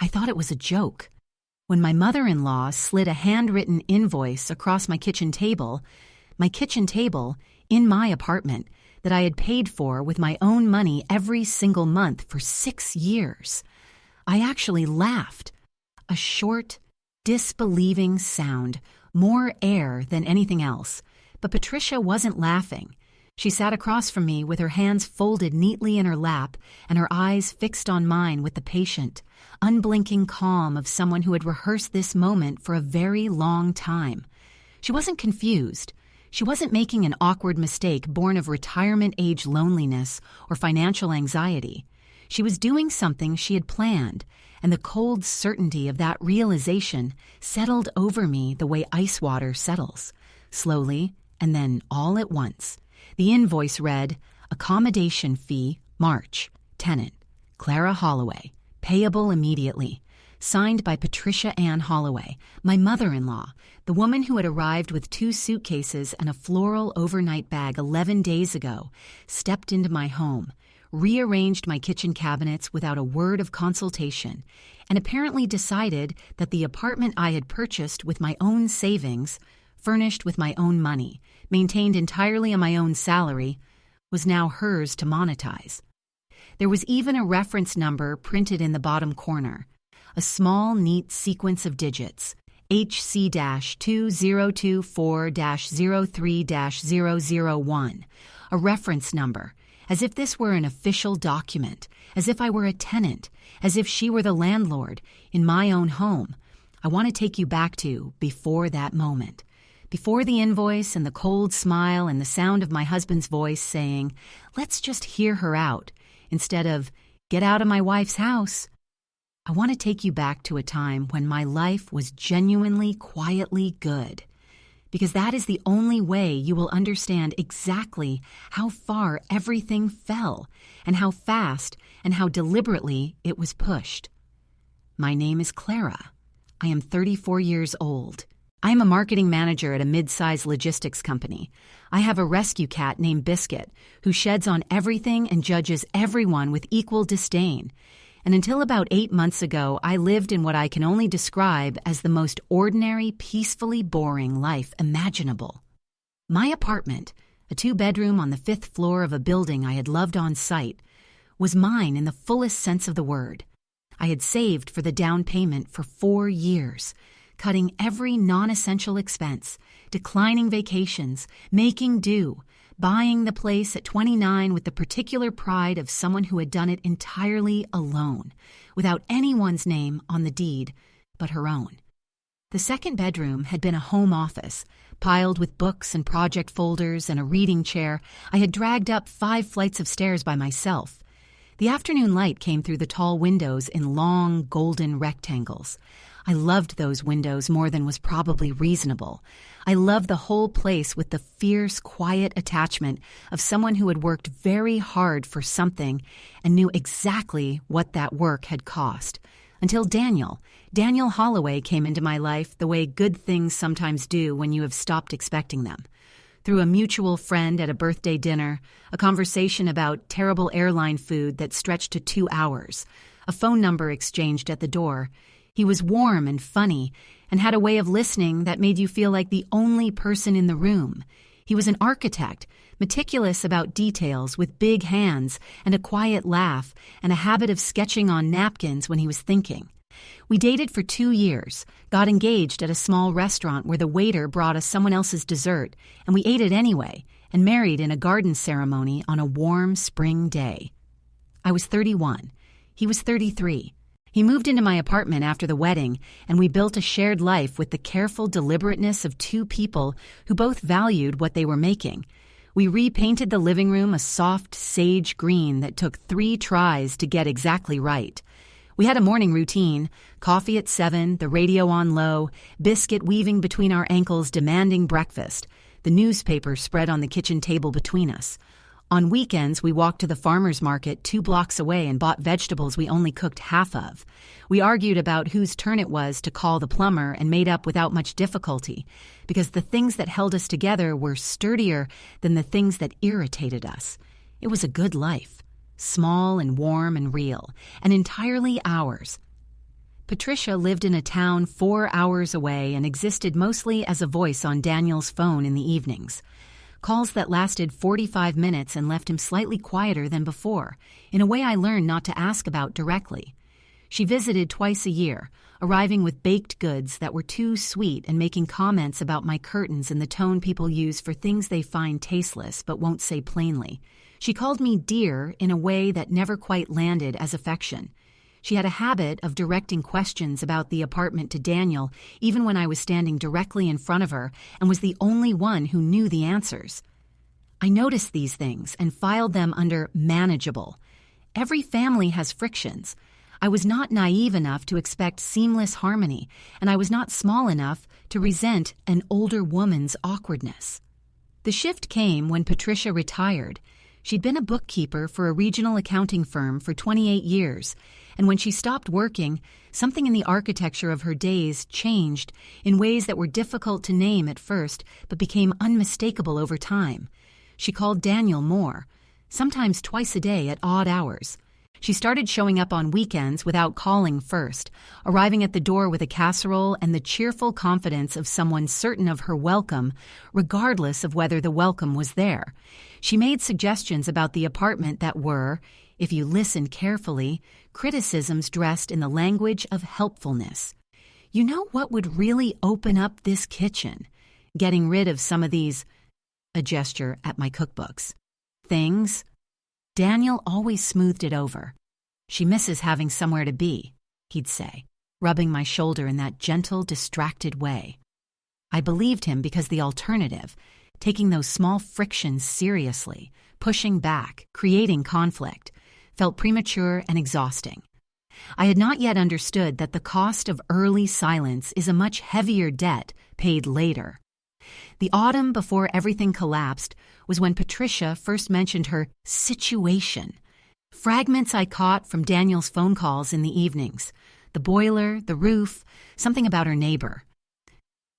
I thought it was a joke. When my mother-in-law slid a handwritten invoice across my kitchen table in my apartment that I had paid for with my own money every single month for 6 years, I actually laughed. A short, disbelieving sound, more air than anything else. But Patricia wasn't laughing. She sat across from me with her hands folded neatly in her lap and her eyes fixed on mine with the patient, unblinking calm of someone who had rehearsed this moment for a very long time. She wasn't confused. She wasn't making an awkward mistake born of retirement-age loneliness or financial anxiety. She was doing something she had planned, and the cold certainty of that realization settled over me the way ice water settles, slowly and then all at once. The invoice read, accommodation fee, March, tenant, Clara Holloway, payable immediately. Signed by Patricia Ann Holloway, my mother-in-law, the woman who had arrived with 2 suitcases and a floral overnight bag 11 days ago, stepped into my home, rearranged my kitchen cabinets without a word of consultation, and apparently decided that the apartment I had purchased with my own savings, furnished with my own money, maintained entirely on my own salary, was now hers to monetize. There was even a reference number printed in the bottom corner, a small, neat sequence of digits, HC-2024-03-001, a reference number, as if this were an official document, as if I were a tenant, as if she were the landlord in my own home. I want to take you back to before that moment. Before the invoice and the cold smile and the sound of my husband's voice saying, let's just hear her out, instead of, get out of my wife's house. I want to take you back to a time when my life was genuinely, quietly good, because that is the only way you will understand exactly how far everything fell and how fast and how deliberately it was pushed. My name is Clara. I am 34 years old. I am a marketing manager at a mid-sized logistics company. I have a rescue cat named Biscuit, who sheds on everything and judges everyone with equal disdain. And until about 8 months ago, I lived in what I can only describe as the most ordinary, peacefully boring life imaginable. My apartment, a 2-bedroom on the 5th floor of a building I had loved on sight, was mine in the fullest sense of the word. I had saved for the down payment for 4 years, cutting every non-essential expense, declining vacations, making do, buying the place at 29 with the particular pride of someone who had done it entirely alone, without anyone's name on the deed but her own. The 2nd bedroom had been a home office, piled with books and project folders and a reading chair I had dragged up 5 flights of stairs by myself. The afternoon light came through the tall windows in long, golden rectangles. I loved those windows more than was probably reasonable. I loved the whole place with the fierce, quiet attachment of someone who had worked very hard for something and knew exactly what that work had cost. Until Daniel Holloway came into my life the way good things sometimes do when you have stopped expecting them. Through a mutual friend at a birthday dinner, a conversation about terrible airline food that stretched to 2 hours, a phone number exchanged at the door. He was warm and funny and had a way of listening that made you feel like the only person in the room. He was an architect, meticulous about details with big hands and a quiet laugh and a habit of sketching on napkins when he was thinking. We dated for 2 years, got engaged at a small restaurant where the waiter brought us someone else's dessert, and we ate it anyway, and married in a garden ceremony on a warm spring day. I was 31. He was 33. He moved into my apartment after the wedding, and we built a shared life with the careful deliberateness of 2 people who both valued what they were making. We repainted the living room a soft sage green that took 3 tries to get exactly right. We had a morning routine, coffee at 7, the radio on low, Biscuit weaving between our ankles demanding breakfast, the newspaper spread on the kitchen table between us. On weekends, we walked to the farmer's market 2 blocks away and bought vegetables we only cooked half of. We argued about whose turn it was to call the plumber and made up without much difficulty, because the things that held us together were sturdier than the things that irritated us. It was a good life, small and warm and real, and entirely ours. Patricia lived in a town 4 hours away and existed mostly as a voice on Daniel's phone in the evenings. Calls that lasted 45 minutes and left him slightly quieter than before, in a way I learned not to ask about directly. She visited twice a year, arriving with baked goods that were too sweet and making comments about my curtains in the tone people use for things they find tasteless but won't say plainly. She called me dear in a way that never quite landed as affection. She had a habit of directing questions about the apartment to Daniel even when I was standing directly in front of her and was the only one who knew the answers. I noticed these things and filed them under manageable. Every family has frictions. I was not naive enough to expect seamless harmony, and I was not small enough to resent an older woman's awkwardness. The shift came when Patricia retired. She'd been a bookkeeper for a regional accounting firm for 28 years, and when she stopped working, something in the architecture of her days changed in ways that were difficult to name at first but became unmistakable over time. She called Daniel more, sometimes twice a day at odd hours. She started showing up on weekends without calling first, arriving at the door with a casserole and the cheerful confidence of someone certain of her welcome, regardless of whether the welcome was there. She made suggestions about the apartment that were, if you listened carefully, criticisms dressed in the language of helpfulness. You know what would really open up this kitchen? Getting rid of some of these, a gesture at my cookbooks, things. Daniel always smoothed it over. She misses having somewhere to be, he'd say, rubbing my shoulder in that gentle, distracted way. I believed him because the alternative, taking those small frictions seriously, pushing back, creating conflict, felt premature and exhausting. I had not yet understood that the cost of early silence is a much heavier debt paid later. The autumn before everything collapsed was when Patricia first mentioned her situation. Fragments I caught from Daniel's phone calls in the evenings. The boiler, the roof, something about her neighbor.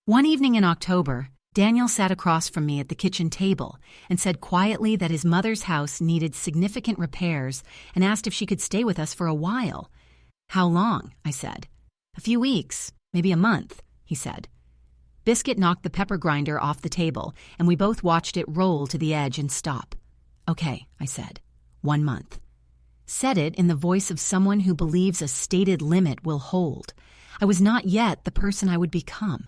One evening in October, Daniel sat across from me at the kitchen table and said quietly that his mother's house needed significant repairs and asked if she could stay with us for a while. How long? I said. A few weeks, maybe a month, he said. Biscuit knocked the pepper grinder off the table, and we both watched it roll to the edge and stop. Okay, I said. 1 month. Said it in the voice of someone who believes a stated limit will hold. I was not yet the person I would become.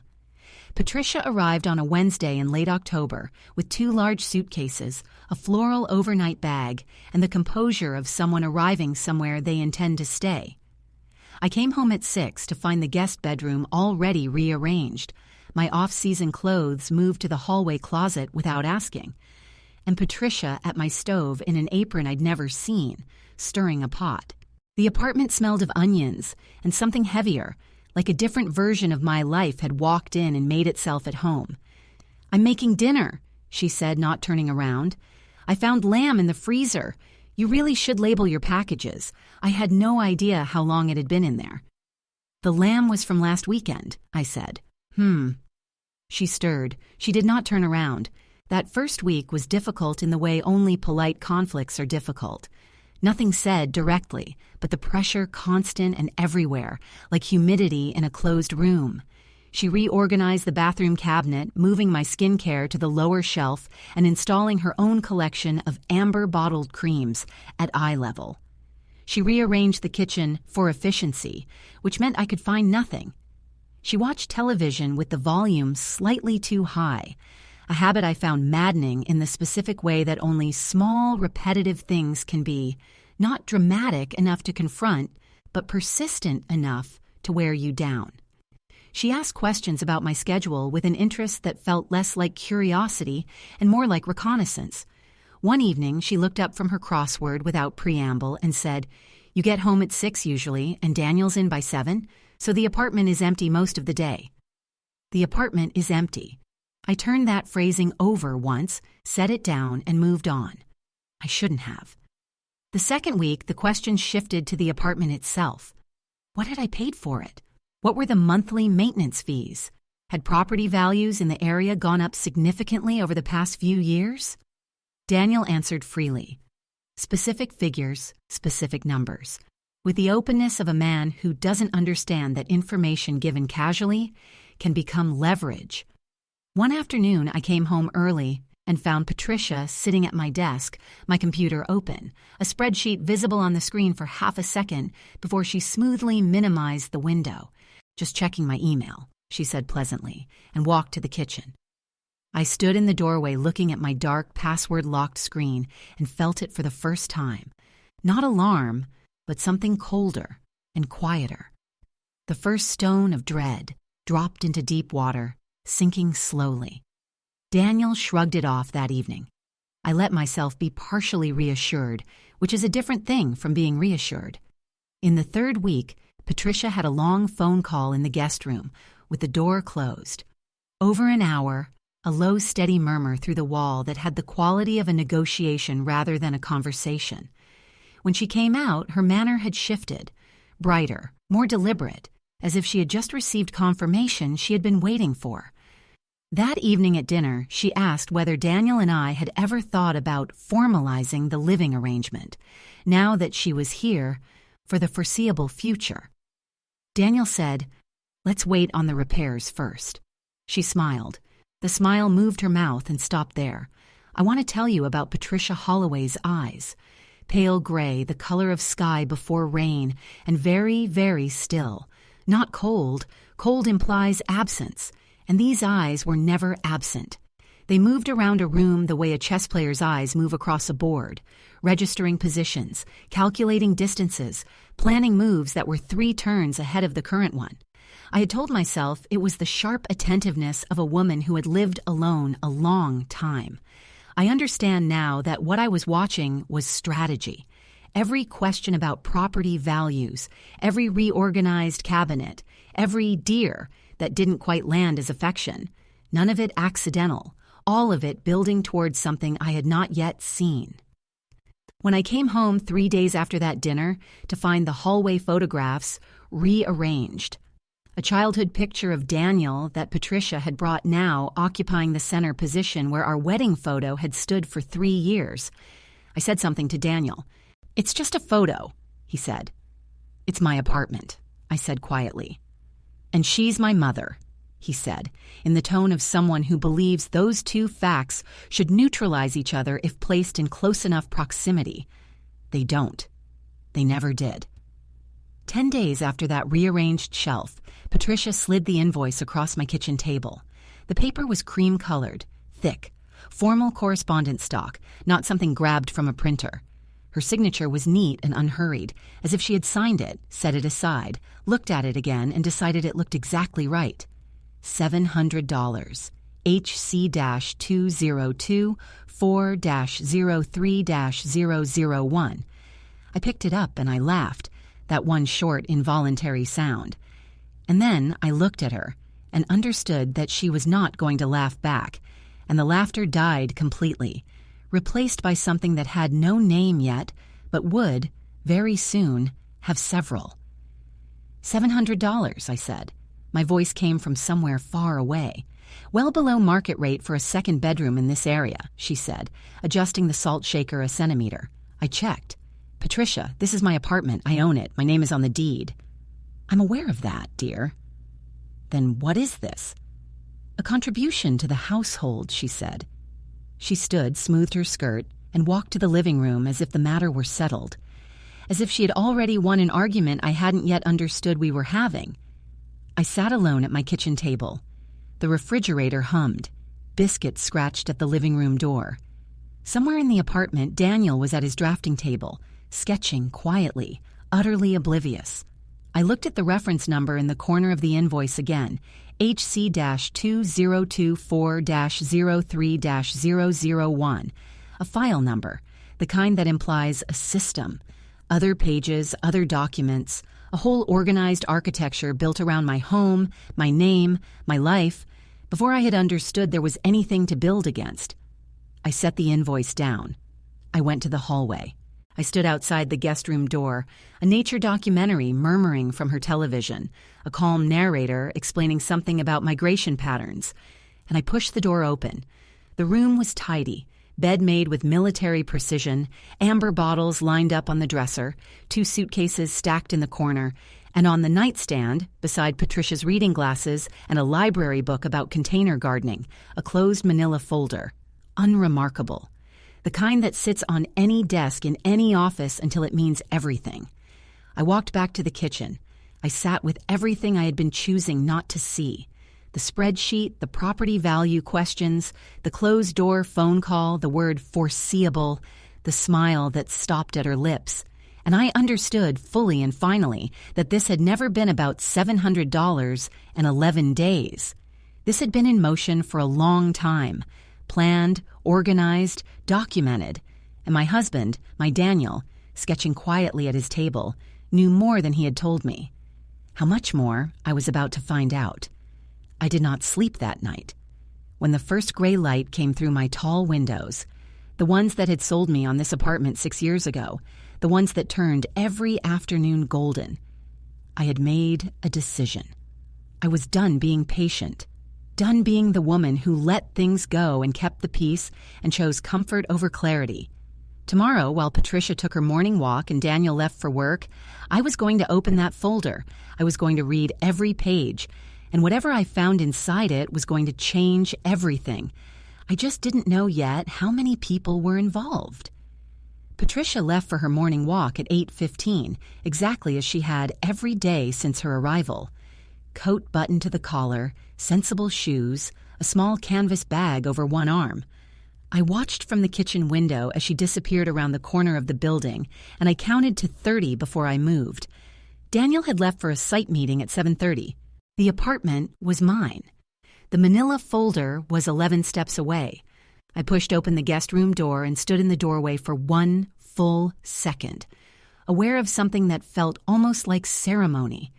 Patricia arrived on a Wednesday in late October with 2 large suitcases, a floral overnight bag, and the composure of someone arriving somewhere they intend to stay. I came home at 6 to find the guest bedroom already rearranged, my off-season clothes moved to the hallway closet without asking, and Patricia at my stove in an apron I'd never seen, stirring a pot. The apartment smelled of onions and something heavier, like a different version of my life had walked in and made itself at home. I'm making dinner, she said, not turning around. I found lamb in the freezer. You really should label your packages. I had no idea how long it had been in there. The lamb was from last weekend, I said. She stirred. She did not turn around. That first week was difficult in the way only polite conflicts are difficult. Nothing said directly, but the pressure constant and everywhere, like humidity in a closed room. She reorganized the bathroom cabinet, moving my skincare to the lower shelf and installing her own collection of amber bottled creams at eye level. She rearranged the kitchen for efficiency, which meant I could find nothing. She watched television with the volume slightly too high, a habit I found maddening in the specific way that only small, repetitive things can be, not dramatic enough to confront, but persistent enough to wear you down. She asked questions about my schedule with an interest that felt less like curiosity and more like reconnaissance. One evening, she looked up from her crossword without preamble and said, "You get home at 6 usually, and Daniel's in by 7, so the apartment is empty most of the day." The apartment is empty. I turned that phrasing over once, set it down, and moved on. I shouldn't have. The second week, the question shifted to the apartment itself. What had I paid for it? What were the monthly maintenance fees? Had property values in the area gone up significantly over the past few years? Daniel answered freely. Specific figures, specific numbers. with the openness of a man who doesn't understand that information given casually can become leverage. One afternoon, I came home early and found Patricia sitting at my desk, my computer open, a spreadsheet visible on the screen for half a second before she smoothly minimized the window. "Just checking my email," she said pleasantly, and walked to the kitchen. I stood in the doorway looking at my dark, password-locked screen and felt it for the first time. Not alarm, but something colder and quieter. The first stone of dread dropped into deep water, sinking slowly. Daniel shrugged it off that evening. I let myself be partially reassured, which is a different thing from being reassured. In the third week, Patricia had a long phone call in the guest room, with the door closed. Over an hour, a low, steady murmur through the wall that had the quality of a negotiation rather than a conversation. When she came out, her manner had shifted, brighter, more deliberate, as if she had just received confirmation she had been waiting for. That evening at dinner, she asked whether Daniel and I had ever thought about formalizing the living arrangement, now that she was here, for the foreseeable future. Daniel said, "Let's wait on the repairs first." She smiled. The smile moved her mouth and stopped there. "I want to tell you about Patricia Holloway's eyes. Pale gray, the color of sky before rain, and very, very still. Not cold. Cold implies absence, and these eyes were never absent. They moved around a room the way a chess player's eyes move across a board, registering positions, calculating distances, planning moves that were 3 turns ahead of the current one. I had told myself it was the sharp attentiveness of a woman who had lived alone a long time. I understand now that what I was watching was strategy. Every question about property values, every reorganized cabinet, every deer that didn't quite land as affection, none of it accidental, all of it building towards something I had not yet seen. When I came home 3 days after that dinner to find the hallway photographs rearranged, a childhood picture of Daniel that Patricia had brought now occupying the center position where our wedding photo had stood for 3 years, I said something to Daniel. "It's just a photo," he said. "It's my apartment," I said quietly. "And she's my mother," he said, in the tone of someone who believes those two facts should neutralize each other if placed in close enough proximity. They don't. They never did. 10 days after that rearranged shelf, Patricia slid the invoice across my kitchen table. The paper was cream-colored, thick, formal correspondence stock, not something grabbed from a printer. Her signature was neat and unhurried, as if she had signed it, set it aside, looked at it again, and decided it looked exactly right. $700, HC-202-4-03-001. I picked it up and I laughed, that one short, involuntary sound. And then I looked at her and understood that she was not going to laugh back, and the laughter died completely, replaced by something that had no name yet, but would, very soon, have several. $700, I said. My voice came from somewhere far away. "Well below market rate for a second bedroom in this area," she said, adjusting the salt shaker a centimeter. I checked. "Patricia, this is my apartment. I own it. My name is on the deed." "I'm aware of that, dear." "Then what is this?" "A contribution to the household," she said. She stood, smoothed her skirt, and walked to the living room as if the matter were settled, as if she had already won an argument I hadn't yet understood we were having. I sat alone at my kitchen table. The refrigerator hummed. Biscuits scratched at the living room door. Somewhere in the apartment, Daniel was at his drafting table, sketching quietly, utterly oblivious. I looked at the reference number in the corner of the invoice again, HC-2024-03-001, a file number, the kind that implies a system, other pages, other documents, a whole organized architecture built around my home, my name, my life, before I had understood there was anything to build against. I set the invoice down. I went to the hallway. I stood outside the guest room door, a nature documentary murmuring from her television, a calm narrator explaining something about migration patterns, and I pushed the door open. The room was tidy, bed made with military precision, amber bottles lined up on the dresser, 2 suitcases stacked in the corner, and on the nightstand, beside Patricia's reading glasses and a library book about container gardening, a closed manila folder. Unremarkable. The kind that sits on any desk in any office until it means everything. I walked back to the kitchen. I sat with everything I had been choosing not to see. The spreadsheet, the property value questions, the closed-door phone call, the word foreseeable, the smile that stopped at her lips. And I understood fully and finally that this had never been about $700 and 11 days. This had been in motion for a long time, planned, organized, documented. And my husband, my Daniel, sketching quietly at his table, knew more than he had told me. How much more, I was about to find out. I did not sleep that night. When the first gray light came through my tall windows, the ones that had sold me on this apartment 6 years ago, the ones that turned every afternoon golden, I had made a decision. I was done being patient, done being the woman who let things go and kept the peace and chose comfort over clarity. Tomorrow, while Patricia took her morning walk and Daniel left for work, I was going to open that folder. I was going to read every page, and whatever I found inside it was going to change everything. I just didn't know yet how many people were involved. Patricia left for her morning walk at 8:15, exactly as she had every day since her arrival. Coat buttoned to the collar, sensible shoes, a small canvas bag over one arm. I watched from the kitchen window as she disappeared around the corner of the building, and I counted to 30 before I moved. Daniel had left for a site meeting at 7:30. The apartment was mine. The manila folder was 11 steps away. I pushed open the guest room door and stood in the doorway for 1 full second, aware of something that felt almost like ceremony.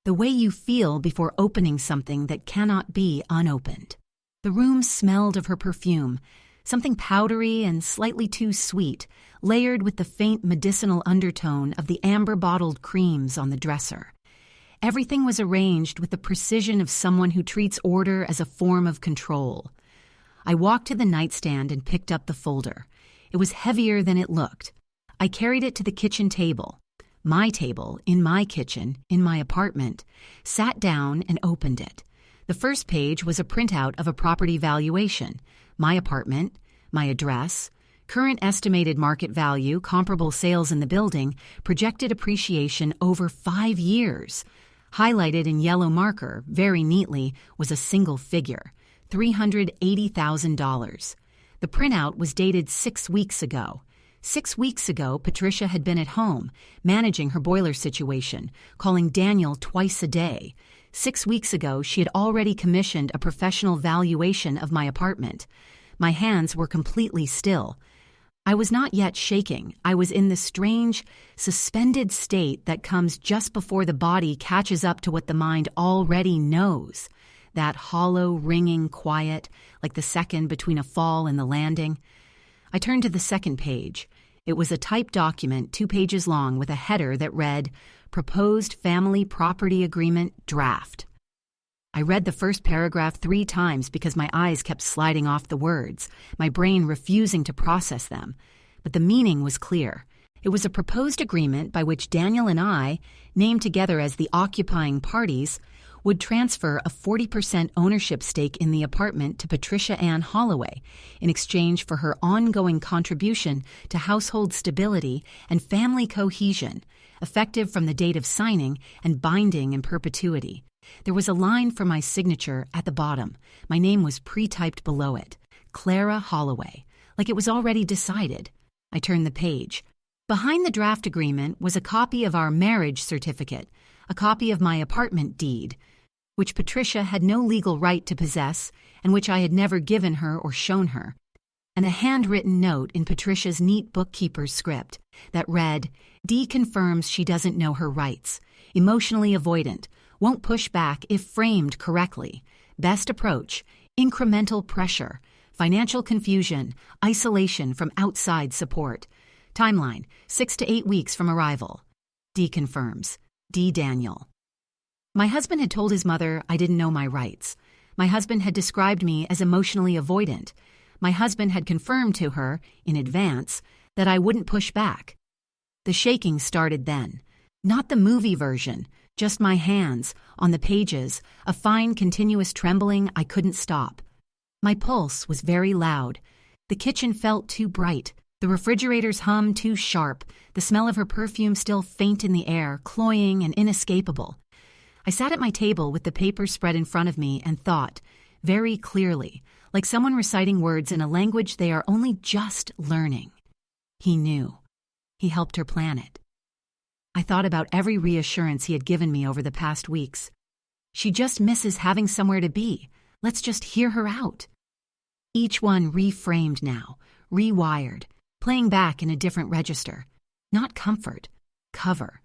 The way you feel before opening something that cannot be unopened. The room smelled of her perfume, something powdery and slightly too sweet, layered with the faint medicinal undertone of the amber-bottled creams on the dresser. Everything was arranged with the precision of someone who treats order as a form of control. I walked to the nightstand and picked up the folder. It was heavier than it looked. I carried it to the kitchen table. My table, in my kitchen, in my apartment, sat down and opened it. The first page was a printout of a property valuation, my apartment, my address, current estimated market value, comparable sales in the building, projected appreciation over 5 years. Highlighted in yellow marker, very neatly, was a single figure, $380,000. The printout was dated 6 weeks ago. 6 weeks ago, Patricia had been at home, managing her boiler situation, calling Daniel twice a day. 6 weeks ago, she had already commissioned a professional valuation of my apartment. My hands were completely still. I was not yet shaking. I was in the strange, suspended state that comes just before the body catches up to what the mind already knows. That hollow, ringing quiet, like the second between a fall and the landing. I turned to the second page. It was a typed document 2 pages long with a header that read, Proposed Family Property Agreement Draft. I read the first paragraph 3 times because my eyes kept sliding off the words, my brain refusing to process them. But the meaning was clear. It was a proposed agreement by which Daniel and I, named together as the occupying parties, would transfer a 40% ownership stake in the apartment to Patricia Ann Holloway in exchange for her ongoing contribution to household stability and family cohesion, effective from the date of signing and binding in perpetuity. There was a line for my signature at the bottom. My name was pre-typed below it, Clara Holloway, like it was already decided. I turned the page. Behind the draft agreement was a copy of our marriage certificate, a copy of my apartment deed, which Patricia had no legal right to possess and which I had never given her or shown her, and a handwritten note in Patricia's neat bookkeeper's script that read, D confirms she doesn't know her rights, emotionally avoidant, won't push back if framed correctly, best approach, incremental pressure, financial confusion, isolation from outside support. Timeline, 6 to 8 weeks from arrival. D confirms. D. Daniel. My husband had told his mother I didn't know my rights. My husband had described me as emotionally avoidant. My husband had confirmed to her, in advance, that I wouldn't push back. The shaking started then. Not the movie version, just my hands, on the pages, a fine continuous trembling I couldn't stop. My pulse was very loud. The kitchen felt too bright, the refrigerator's hum too sharp, the smell of her perfume still faint in the air, cloying and inescapable. I sat at my table with the paper spread in front of me and thought, very clearly, like someone reciting words in a language they are only just learning. He knew. He helped her plan it. I thought about every reassurance he had given me over the past weeks. She just misses having somewhere to be. Let's just hear her out. Each one reframed now, rewired, playing back in a different register. Not comfort, cover.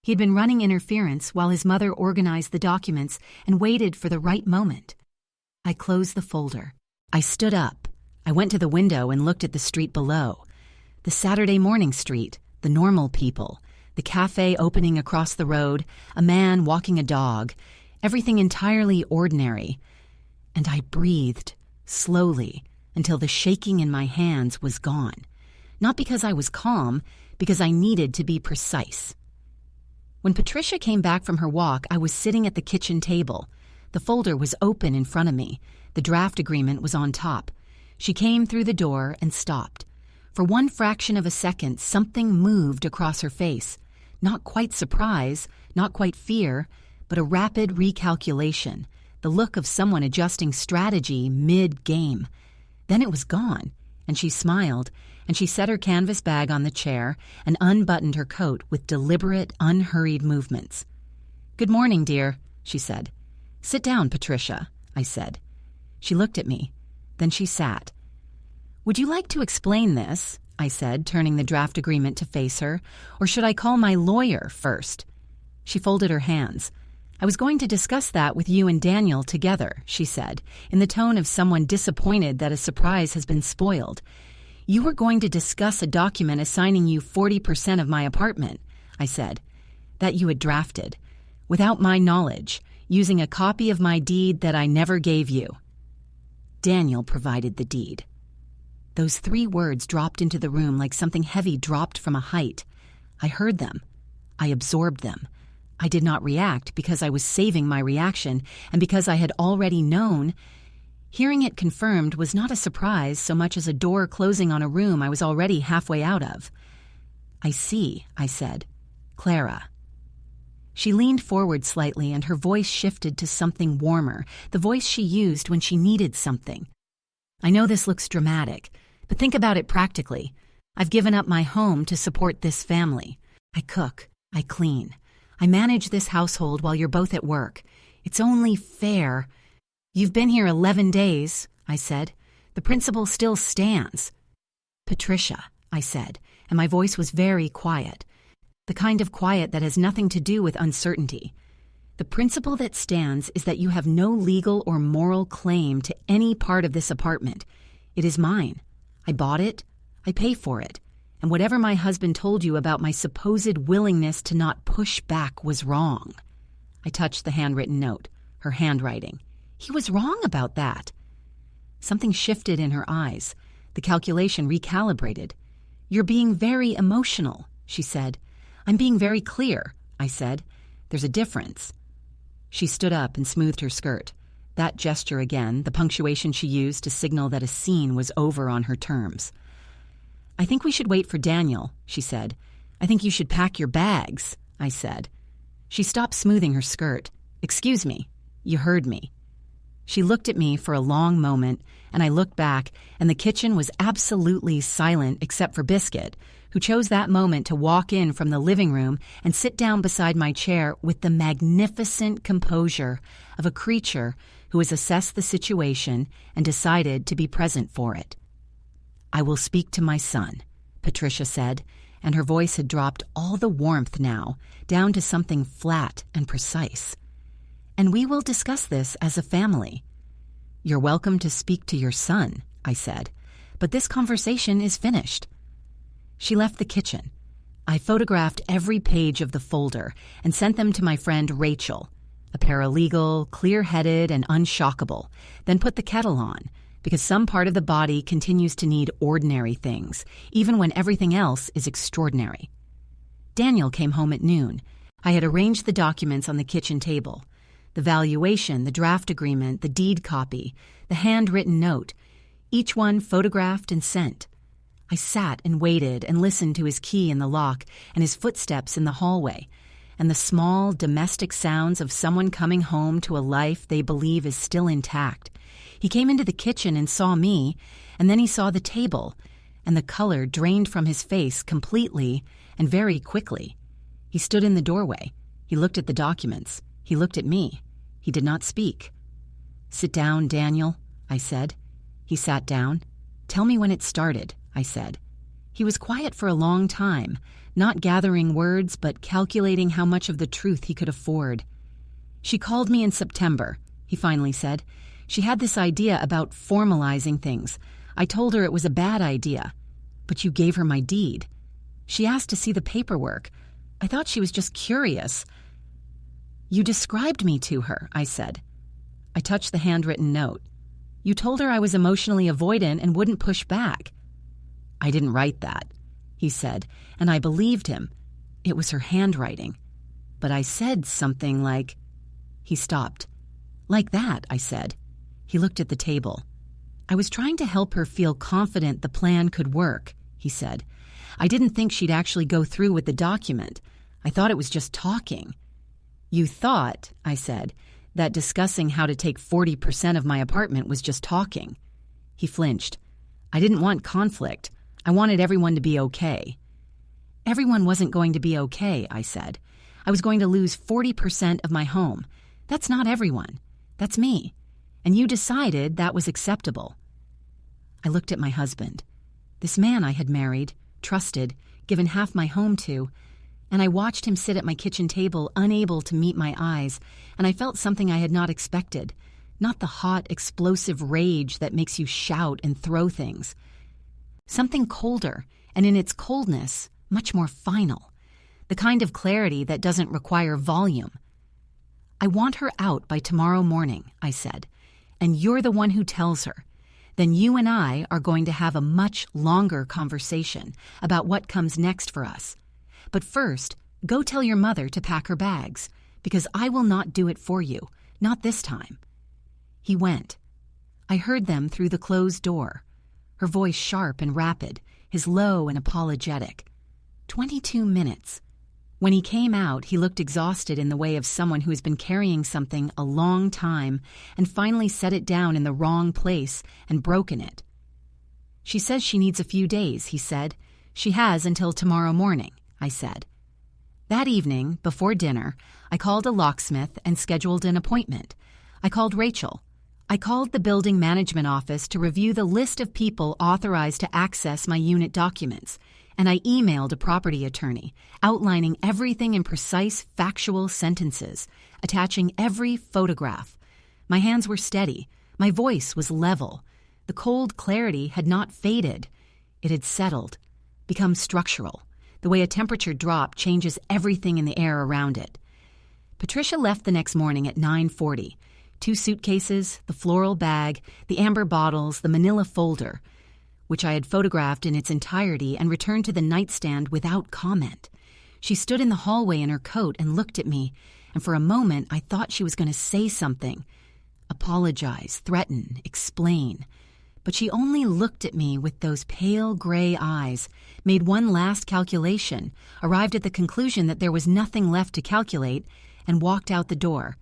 He had been running interference while his mother organized the documents and waited for the right moment. I closed the folder. I stood up. I went to the window and looked at the street below. The Saturday morning street, the normal people, the cafe opening across the road, a man walking a dog, everything entirely ordinary. And I breathed, slowly, until the shaking in my hands was gone. Not because I was calm, because I needed to be precise. When Patricia came back from her walk, I was sitting at the kitchen table. The folder was open in front of me. The draft agreement was on top. She came through the door and stopped. For one fraction of a second, something moved across her face. Not quite surprise, not quite fear, but a rapid recalculation, the look of someone adjusting strategy mid-game. Then it was gone, and she smiled, and she set her canvas bag on the chair and unbuttoned her coat with deliberate, unhurried movements. "Good morning, dear," she said. "Sit down, Patricia," I said. She looked at me. Then she sat. "Would you like to explain this?" I said, turning the draft agreement to face her. "Or should I call my lawyer first?" She folded her hands. "I was going to discuss that with you and Daniel together," she said, in the tone of someone disappointed that a surprise has been spoiled. "You were going to discuss a document assigning you 40% of my apartment," I said, "that you had drafted, without my knowledge, using a copy of my deed that I never gave you. Daniel provided the deed." Those 3 words dropped into the room like something heavy dropped from a height. I heard them. I absorbed them. I did not react because I was saving my reaction and because I had already known. Hearing it confirmed was not a surprise so much as a door closing on a room I was already halfway out of. "I see," I said. "Clara." She leaned forward slightly and her voice shifted to something warmer, the voice she used when she needed something. "I know this looks dramatic, but think about it practically. I've given up my home to support this family. I cook. I clean. I manage this household while you're both at work. It's only fair." "You've been here 11 days, I said. "The principle still stands." "Patricia," I said, and my voice was very quiet. The kind of quiet that has nothing to do with uncertainty. "The principle that stands is that you have no legal or moral claim to any part of this apartment. It is mine. I bought it. I pay for it. And whatever my husband told you about my supposed willingness to not push back was wrong." I touched the handwritten note, her handwriting. He was wrong about that. Something shifted in her eyes. The calculation recalibrated. "You're being very emotional," she said. "I'm being very clear," I said. "There's a difference." She stood up and smoothed her skirt. That gesture again, the punctuation she used to signal that a scene was over on her terms. "I think we should wait for Daniel," she said. "I think you should pack your bags," I said. She stopped smoothing her skirt. "Excuse me. You heard me." She looked at me for a long moment, and I looked back, and the kitchen was absolutely silent except for Biscuit, who chose that moment to walk in from the living room and sit down beside my chair with the magnificent composure of a creature who has assessed the situation and decided to be present for it. "I will speak to my son," Patricia said, and her voice had dropped all the warmth now, down to something flat and precise. "And we will discuss this as a family." "You're welcome to speak to your son," I said, "but this conversation is finished." She left the kitchen. I photographed every page of the folder and sent them to my friend Rachel, a paralegal, clear-headed and unshockable, then put the kettle on, because some part of the body continues to need ordinary things, even when everything else is extraordinary. Daniel came home at noon. I had arranged the documents on the kitchen table. The valuation, the draft agreement, the deed copy, the handwritten note, each one photographed and sent. I sat and waited and listened to his key in the lock and his footsteps in the hallway, and the small domestic sounds of someone coming home to a life they believe is still intact. He came into the kitchen and saw me, and then he saw the table, and the color drained from his face completely and very quickly. He stood in the doorway. He looked at the documents. He looked at me. He did not speak. "Sit down, Daniel," I said. He sat down. "Tell me when it started," I said. He was quiet for a long time, not gathering words but calculating how much of the truth he could afford. "She called me in September," he finally said. "She had this idea about formalizing things. I told her it was a bad idea. But you gave her my deed. She asked to see the paperwork. I thought she was just curious." "You described me to her," I said. I touched the handwritten note. "You told her I was emotionally avoidant and wouldn't push back." "I didn't write that," he said, and I believed him. It was her handwriting. But I said something like... He stopped. "Like that," I said. He looked at the table. "I was trying to help her feel confident the plan could work," he said. "I didn't think she'd actually go through with the document. I thought it was just talking." "You thought," I said, "that discussing how to take 40% of my apartment was just talking." He flinched. "I didn't want conflict. I wanted everyone to be okay." "Everyone wasn't going to be okay," I said. "I was going to lose 40% of my home. That's not everyone. That's me. And you decided that was acceptable." I looked at my husband, this man I had married, trusted, given half my home to, and I watched him sit at my kitchen table, unable to meet my eyes, and I felt something I had not expected, not the hot, explosive rage that makes you shout and throw things. Something colder, and in its coldness, much more final, the kind of clarity that doesn't require volume. "I want her out by tomorrow morning," I said, "and you're the one who tells her. Then you and I are going to have a much longer conversation about what comes next for us. But first, go tell your mother to pack her bags, because I will not do it for you, not this time." He went. I heard them through the closed door, her voice sharp and rapid, his low and apologetic. 22 minutes. When he came out, he looked exhausted in the way of someone who has been carrying something a long time and finally set it down in the wrong place and broken it. "She says she needs a few days," he said. "She has until tomorrow morning," I said. That evening, before dinner, I called a locksmith and scheduled an appointment. I called Rachel. I called the building management office to review the list of people authorized to access my unit documents, and I emailed a property attorney, outlining everything in precise, factual sentences, attaching every photograph. My hands were steady. My voice was level. The cold clarity had not faded. It had settled, become structural. The way a temperature drop changes everything in the air around it. Patricia left the next morning at 9:40. 2 suitcases, the floral bag, the amber bottles, the manila folder, which I had photographed in its entirety and returned to the nightstand without comment. She stood in the hallway in her coat and looked at me, and for a moment I thought she was going to say something. Apologize, threaten, explain. But she only looked at me with those pale gray eyes, made one last calculation, arrived at the conclusion that there was nothing left to calculate, and walked out the door.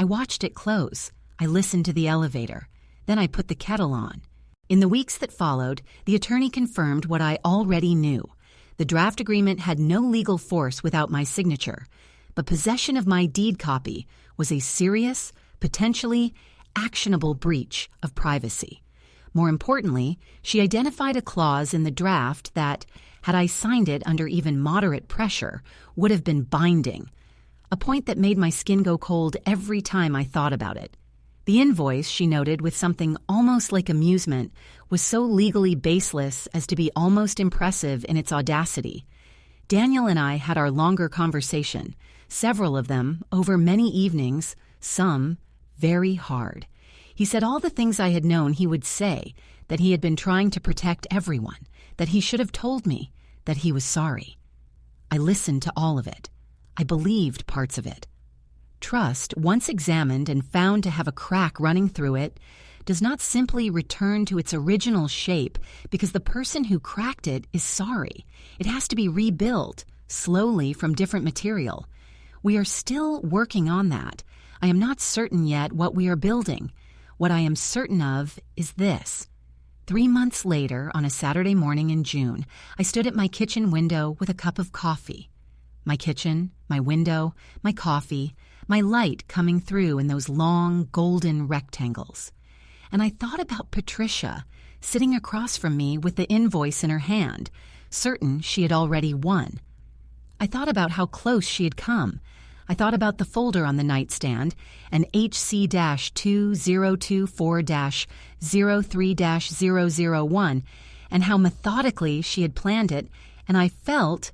I watched it close. I listened to the elevator. Then I put the kettle on. In the weeks that followed, the attorney confirmed what I already knew. The draft agreement had no legal force without my signature, but possession of my deed copy was a serious, potentially actionable breach of privacy. More importantly, she identified a clause in the draft that, had I signed it under even moderate pressure, would have been binding, a point that made my skin go cold every time I thought about it. The invoice, she noted with something almost like amusement, was so legally baseless as to be almost impressive in its audacity. Daniel and I had our longer conversation, several of them over many evenings, some very hard. He said all the things I had known he would say, that he had been trying to protect everyone, that he should have told me, that he was sorry. I listened to all of it. I believed parts of it. Trust, once examined and found to have a crack running through it, does not simply return to its original shape because the person who cracked it is sorry. It has to be rebuilt, slowly from different material. We are still working on that. I am not certain yet what we are building. What I am certain of is this. 3 months later, on a Saturday morning in June, I stood at my kitchen window with a cup of coffee. My kitchen, my window, my coffee, my light coming through in those long, golden rectangles. And I thought about Patricia, sitting across from me with the invoice in her hand, certain she had already won. I thought about how close she had come. I thought about the folder on the nightstand and HC-202-4-03-001 and how methodically she had planned it, and I felt,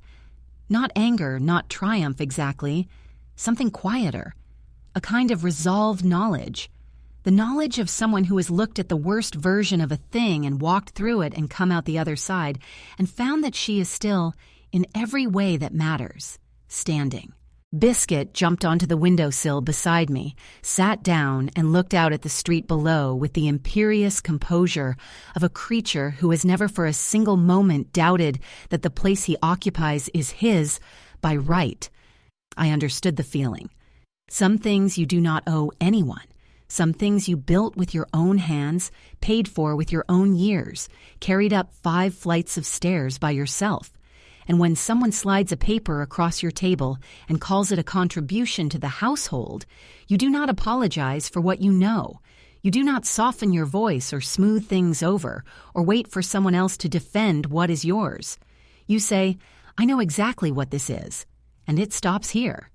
not anger, not triumph exactly, something quieter, a kind of resolved knowledge. The knowledge of someone who has looked at the worst version of a thing and walked through it and come out the other side and found that she is still, in every way that matters, standing. Biscuit jumped onto the windowsill beside me, sat down, and looked out at the street below with the imperious composure of a creature who has never for a single moment doubted that the place he occupies is his by right. I understood the feeling. Some things you do not owe anyone. Some things you built with your own hands, paid for with your own years, carried up 5 flights of stairs by yourself. And when someone slides a paper across your table and calls it a contribution to the household, you do not apologize for what you know. You do not soften your voice or smooth things over or wait for someone else to defend what is yours. You say, I know exactly what this is, and it stops here.